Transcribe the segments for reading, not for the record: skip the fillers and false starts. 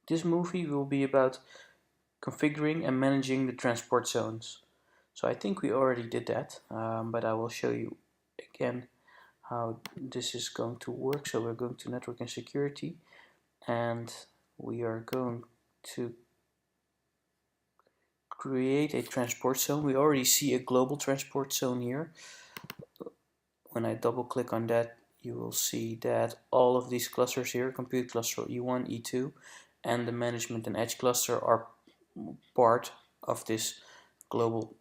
This movie will be about configuring and managing the transport zones. So I think we already did that, but I will show you again how this is going to work. So we're going to network and security, and we are going to create a transport zone. We already see a global transport zone here. When I double click on that, you will see that all of these clusters here, compute cluster E1, E2, and the management and edge cluster are part of this global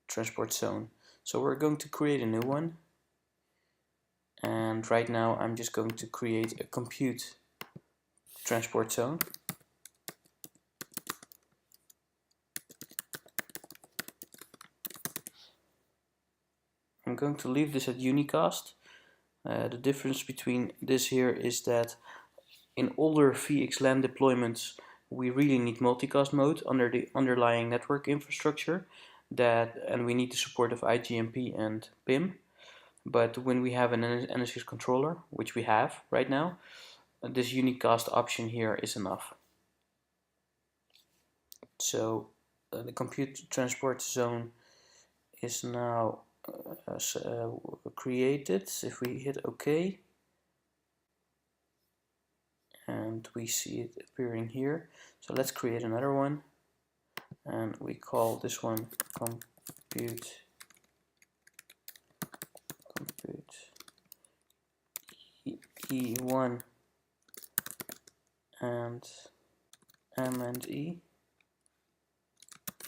transport zone. So we're going to create a new one, and right now I'm just going to create a compute transport zone. I'm going to leave this at unicast. The difference between this here is that in older VXLAN deployments we really need multicast mode under the underlying network infrastructure, and we need the support of IGMP and PIM. But when we have an NSX controller, which we have right now, this unicast option here is enough. So the compute transport zone is now created. If we hit OK, and we see it appearing here. So let's create another one, and we call this one compute E1 and M and E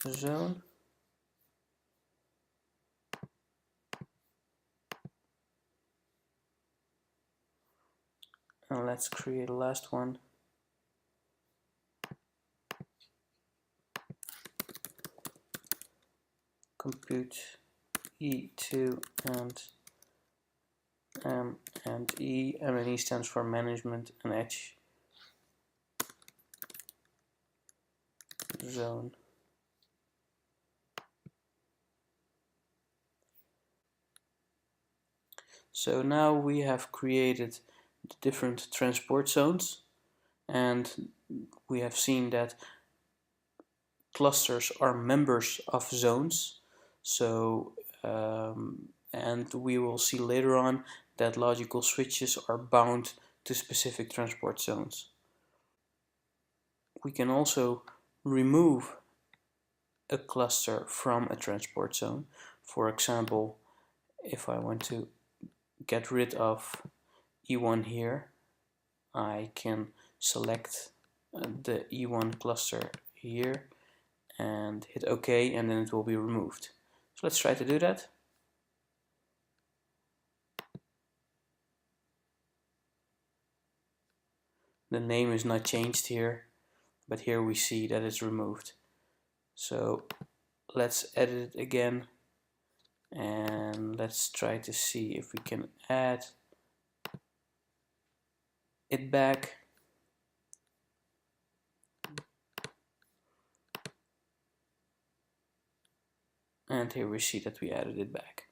zone. And let's create a last one. Compute E2 and M and E. M and E stands for management and edge zone. So now we have created the different transport zones, and we have seen that clusters are members of zones. So and we will see later on that logical switches are bound to specific transport zones. We can also remove a cluster from a transport zone. For example, if I want to get rid of E1 here, I can select the E1 cluster here and hit OK, and then it will be removed. So let's try to do that. The name is not changed here, but here we see that it's removed. So let's edit it again, and let's try to see if we can add it back. And here we see that we added it back.